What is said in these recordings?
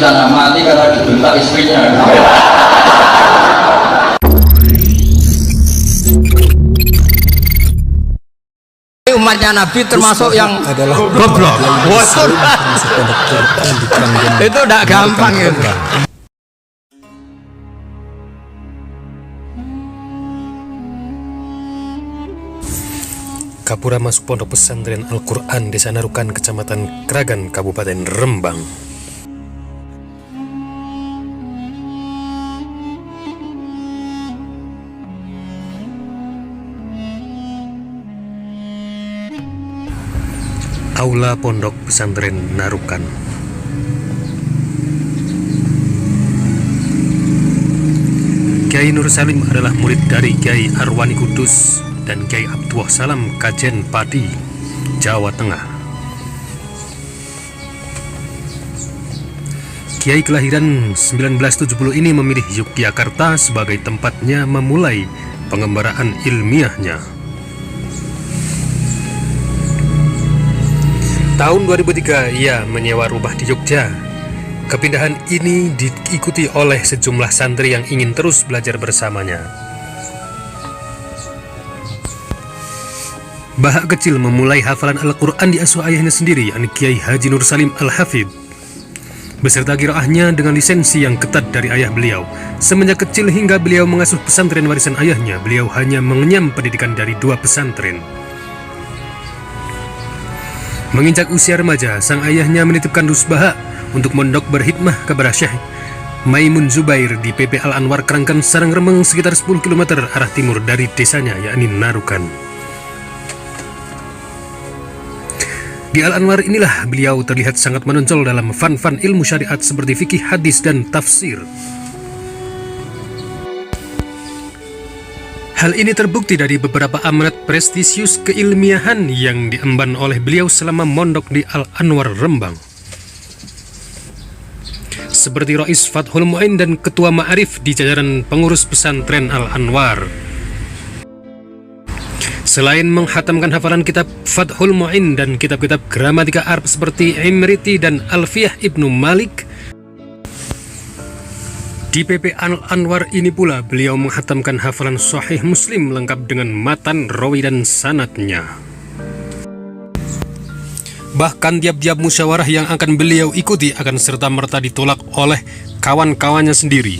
sana mati karena dibentak istrinya. Umatnya Nabi termasuk yang adalah goblok. Itu tidak gampang itu. Kapura masuk pondok pesantren Al-Quran Desa Narukan, Kecamatan Kragan, Kabupaten Rembang. Aula Pondok Pesantren Narukan. Kiai Nur Salim adalah murid dari Kiai Arwani Kudus dan Kiai Abdullah Salam Kajen Pati, Jawa Tengah. Kiai kelahiran 1970 ini memilih Yogyakarta sebagai tempatnya memulai pengembaraan ilmiahnya. Tahun 2003 ia menyewa rumah di Jogja. Kepindahan ini diikuti oleh sejumlah santri yang ingin terus belajar bersamanya. Bahak kecil memulai hafalan Al-Quran di asuh ayahnya sendiri, yakni Kiai Haji Nur Salim Al-Hafidh, beserta qiraahnya dengan lisensi yang ketat dari ayah beliau. Semenjak kecil hingga beliau mengasuh pesantren warisan ayahnya, beliau hanya mengenyam pendidikan dari 2 pesantren. Menginjak usia remaja, sang ayahnya menitipkan dus Bahak untuk mondok berhikmah kepada Syekh Maimun Zubair di PP Al-Anwar Kerangkan Sarang Remeng, sekitar 10 km arah timur dari desanya, yakni Narukan. Di Al-Anwar inilah beliau terlihat sangat menonjol dalam fan-fan ilmu syariat seperti fikih, hadis, dan tafsir. Hal ini terbukti dari beberapa amanat prestisius keilmiahan yang diemban oleh beliau selama mondok di Al-Anwar Rembang, seperti Rais Fathul Mu'in dan Ketua Ma'arif di jajaran pengurus pesantren Al-Anwar. Selain menghatamkan hafalan kitab Fathul Mu'in dan kitab-kitab gramatika Arab seperti Imriti dan Alfiyah Ibnu Malik, di PP Al-Anwar ini pula beliau menghatamkan hafalan Sahih Muslim lengkap dengan matan, rawi, dan sanadnya. Bahkan tiap-tiap musyawarah yang akan beliau ikuti akan serta-merta ditolak oleh kawan-kawannya sendiri,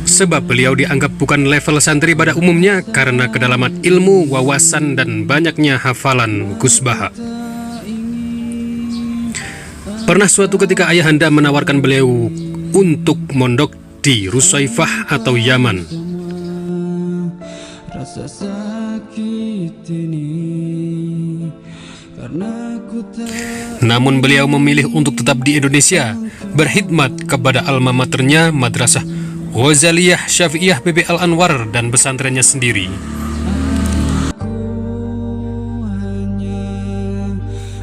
sebab beliau dianggap bukan level santri pada umumnya karena kedalaman ilmu, wawasan, dan banyaknya hafalan Gus Bahak. Pernah suatu ketika ayahanda menawarkan beliau untuk mondok di Rusaifah atau Yaman. Namun beliau memilih untuk tetap di Indonesia, berkhidmat kepada alma maternya, Madrasah Ghazaliyah Syafi'iyah PP Al-Anwar, dan pesantrennya sendiri.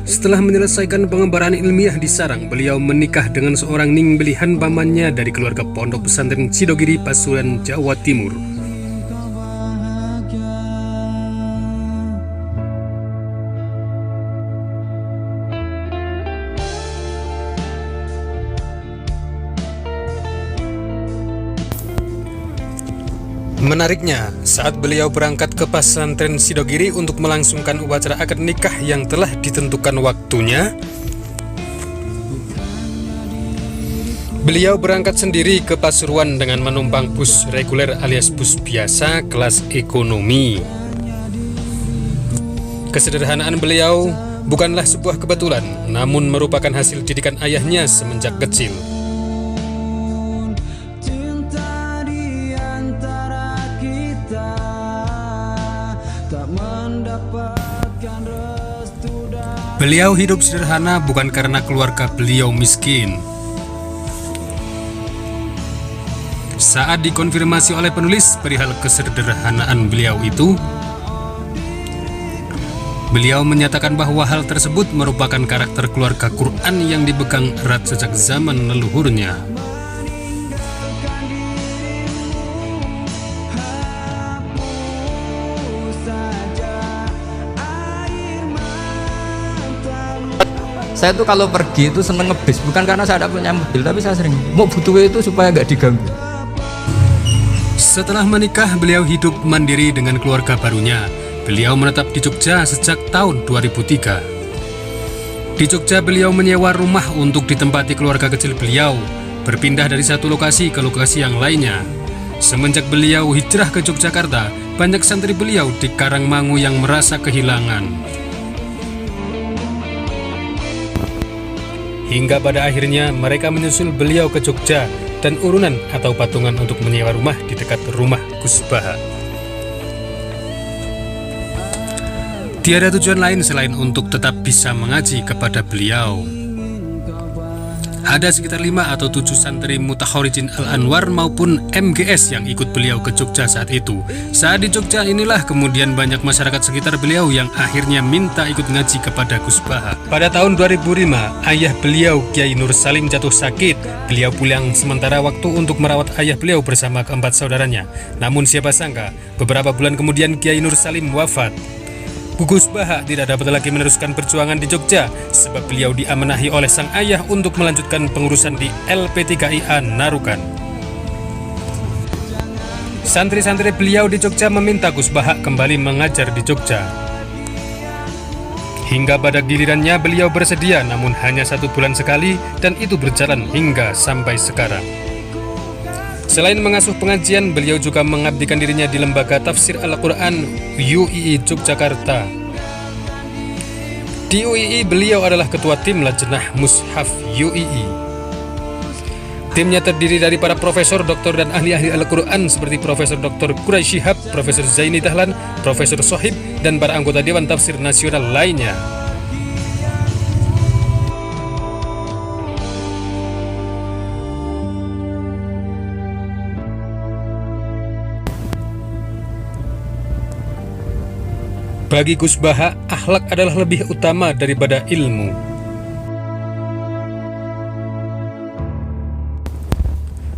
Setelah menyelesaikan pengembaraan ilmiah di sarang, beliau menikah dengan seorang ningbelihan pamannya dari keluarga pondok pesantren Sidogiri, Pasuruan, Jawa Timur. Menariknya, saat beliau berangkat ke pesantren Sidogiri untuk melangsungkan upacara akad nikah yang telah ditentukan waktunya, beliau berangkat sendiri ke Pasuruan dengan menumpang bus reguler alias bus biasa kelas ekonomi. Kesederhanaan beliau bukanlah sebuah kebetulan, namun merupakan hasil didikan ayahnya semenjak kecil. Beliau hidup sederhana bukan karena keluarga beliau miskin. Saat dikonfirmasi oleh penulis perihal kesederhanaan beliau itu, beliau menyatakan bahwa hal tersebut merupakan karakter keluarga Quran yang dipegang erat sejak zaman leluhurnya. Saya tuh kalau pergi itu seneng ngebis, bukan karena saya tidak punya mobil, tapi saya sering mau butuh itu supaya nggak diganggu. Setelah menikah, beliau hidup mandiri dengan keluarga barunya. Beliau menetap di Jogja sejak tahun 2003. Di Jogja, beliau menyewa rumah untuk ditempati keluarga kecil beliau, berpindah dari satu lokasi ke lokasi yang lainnya. Semenjak beliau hijrah ke Yogyakarta, banyak santri beliau di Karangmangu yang merasa kehilangan. Hingga pada akhirnya mereka menyusul beliau ke Jogja dan urunan atau patungan untuk menyewa rumah di dekat rumah Gus Baha. Tiada tujuan lain selain untuk tetap bisa mengaji kepada beliau. Ada sekitar 5 atau 7 santri Mutakhorijin Al-Anwar maupun MGS yang ikut beliau ke Jogja saat itu. Saat di Jogja inilah kemudian banyak masyarakat sekitar beliau yang akhirnya minta ikut ngaji kepada Gus Baha. Pada tahun 2005, ayah beliau Kiai Nur Salim jatuh sakit. Beliau pulang sementara waktu untuk merawat ayah beliau bersama keempat saudaranya. Namun siapa sangka, beberapa bulan kemudian Kiai Nur Salim wafat. Gus Baha tidak dapat lagi meneruskan perjuangan di Jogja sebab beliau diamenahi oleh sang ayah untuk melanjutkan pengurusan di LP3IA Narukan. Santri-santri beliau di Jogja meminta Gus Baha kembali mengajar di Jogja. Hingga pada gilirannya beliau bersedia, namun hanya 1 bulan sekali, dan itu berjalan hingga sampai sekarang. Selain mengasuh pengajian, beliau juga mengabdikan dirinya di Lembaga Tafsir Al-Quran UII Yogyakarta. Di UII, beliau adalah ketua tim Lajnah Mushaf UII. Timnya terdiri dari para profesor, doktor, dan ahli-ahli Al-Quran seperti Profesor Dr. Quraisy Shihab, Profesor Zaini Dahlan, Profesor Sohib, dan para anggota Dewan Tafsir Nasional lainnya. Bagi Gus Baha, akhlak adalah lebih utama daripada ilmu.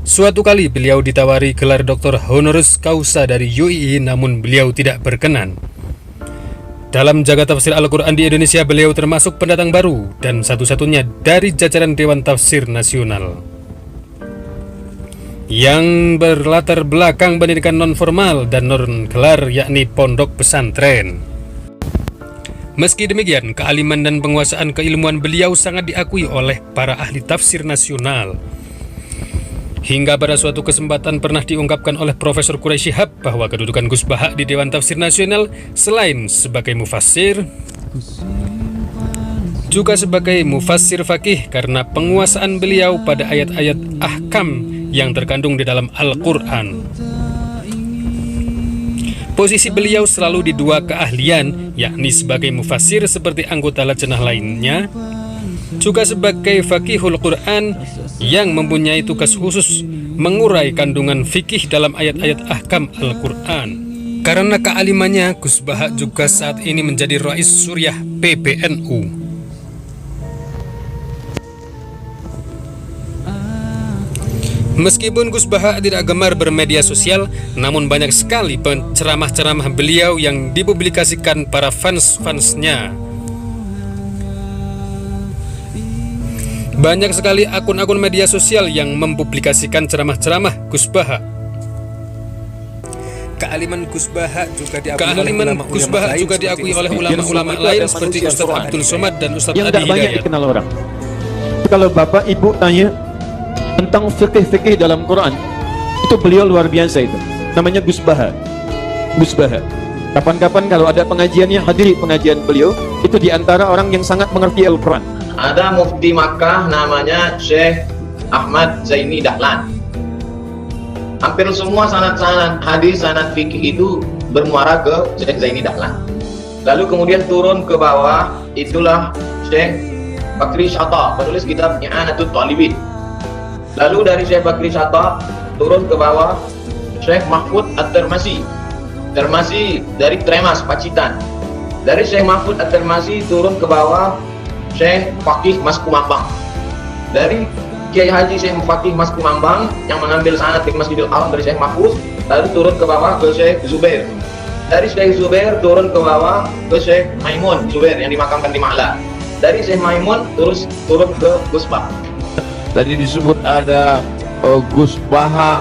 Suatu kali beliau ditawari gelar doktor honoris causa dari UII, namun beliau tidak berkenan. Dalam jagat tafsir Al-Quran di Indonesia, beliau termasuk pendatang baru dan satu-satunya dari jajaran Dewan Tafsir Nasional yang berlatar belakang pendidikan non-formal dan non-gelar, yakni pondok pesantren. Meski demikian, kealiman dan penguasaan keilmuan beliau sangat diakui oleh para ahli tafsir nasional. Hingga pada suatu kesempatan pernah diungkapkan oleh Profesor Quraisy Shihab bahwa kedudukan Gus Baha di Dewan Tafsir Nasional selain sebagai mufassir, juga sebagai mufassir fakih karena penguasaan beliau pada ayat-ayat ahkam yang terkandung di dalam Al-Quran. Posisi beliau selalu di 2 keahlian, yakni sebagai mufassir seperti anggota lajnah lainnya, juga sebagai faqihul Quran yang mempunyai tugas khusus mengurai kandungan fikih dalam ayat-ayat ahkam Al-Quran. Karena kealimannya, Gus Baha juga saat ini menjadi Rais Suriah PBNU. Meskipun Gus Baha tidak gemar bermedia sosial, namun banyak sekali ceramah-ceramah beliau yang dipublikasikan para fans-fansnya. Banyak sekali akun-akun media sosial yang mempublikasikan ceramah-ceramah Gus Baha. Kealiman Gus Baha juga diakui oleh ulama-ulama lain seperti Ustaz Abdul Somad dan Ustaz yang Adi tidak banyak Hidayat. dikenal orang. Kalau bapak ibu tanya tentang fikih-fikih dalam Quran, itu beliau luar biasa itu. Namanya Gus Baha. Gus Baha. Kapan-kapan kalau ada pengajiannya, hadiri pengajian beliau. Itu diantara orang yang sangat mengerti Al-Quran. Ada mufti Makkah namanya Syekh Ahmad Zaini Dahlan. Hampir semua sanad-sanad hadis, sanad fikih itu bermuara ke Syekh Zaini Dahlan. Lalu kemudian turun ke bawah, itulah Syekh Bakri Syata, penulis kitab I'anatul Talibin. Lalu dari Syekh Bakri Syata turun ke bawah Syekh Mahfud At-Tirmasi. Tirmasi dari Tremas, Pacitan. Dari Syekh Mahfud At-Tirmasi turun ke bawah Syekh Fakih Mas Kumambang. Dari Kiai Haji Syekh Fakih Mas Kumambang yang mengambil sanad di Masjidil Haram dari Syekh Mahfud, lalu turun ke bawah ke Syekh Zubair. Dari Syekh Zubair turun ke bawah ke Syekh Maimun Zubair yang dimakamkan di Ma'la. dari Syekh Maimun terus turun ke Gus Bah. Tadi disebut ada Gus Baha,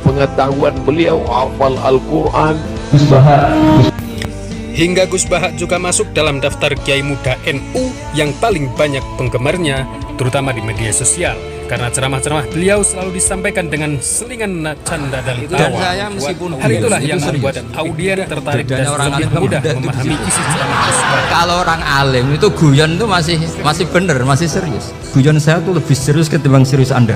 pengetahuan beliau hafal Al-Quran. Hingga Gus Baha juga masuk dalam daftar Kiai Muda NU yang paling banyak penggemarnya, terutama di media sosial. Karena ceramah-ceramah beliau selalu disampaikan dengan selingan canda dan Dan tawa. saya meskipun Hal itulah itu yang serius. membuat audien tertarik dan Bedanya orang lebih alim sama mudah budak itu memahami di situ. isi ceramah Gus Baha. Kalau orang alim itu guyon itu masih bener, masih serius. Guyon saya tuh lebih serius ketimbang serius Anda.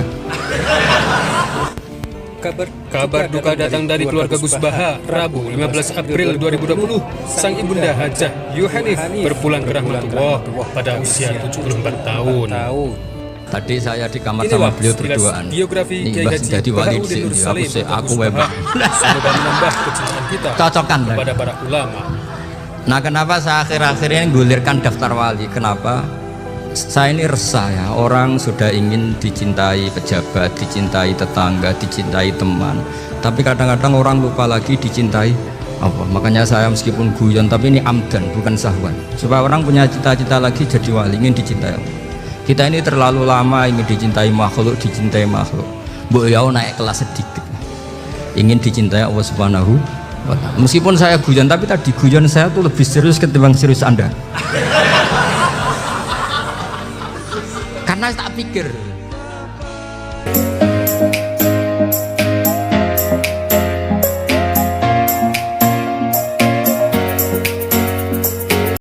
Kabar duka datang dari keluarga Gus Baha. Rabu 15 April 2020, sang ibunda Hajah Yuhanif berpulang ke rahmatullah pada usia 74 tahun. Tadi saya di kamar sama beliau berduaan. Biografi Ini Kiai Mbah Haji jadi wali Baharudin di Nur sini. Salim Aku untuk Gus memang. Baha. Semoga menambah kecintaan kita Cocokkan lah. kepada para ulama. Nah, kenapa saya akhir-akhir ini gulirkan daftar wali? Kenapa? Saya ini resah ya, orang sudah ingin dicintai pejabat, dicintai tetangga, dicintai teman. Tapi kadang-kadang orang lupa lagi dicintai apa. Makanya saya meskipun guyon, tapi ini amdan, bukan sahwan. Supaya orang punya cita-cita lagi jadi wali, ingin dicintai Allah. Kita ini terlalu lama ingin dicintai makhluk, Beliau naik kelas sedikit. Ingin dicintai Allah Subhanahu wa Ta'ala. Meskipun saya guyon, tapi tadi guyon saya tuh lebih serius ketimbang serius Anda. Karena tak pikir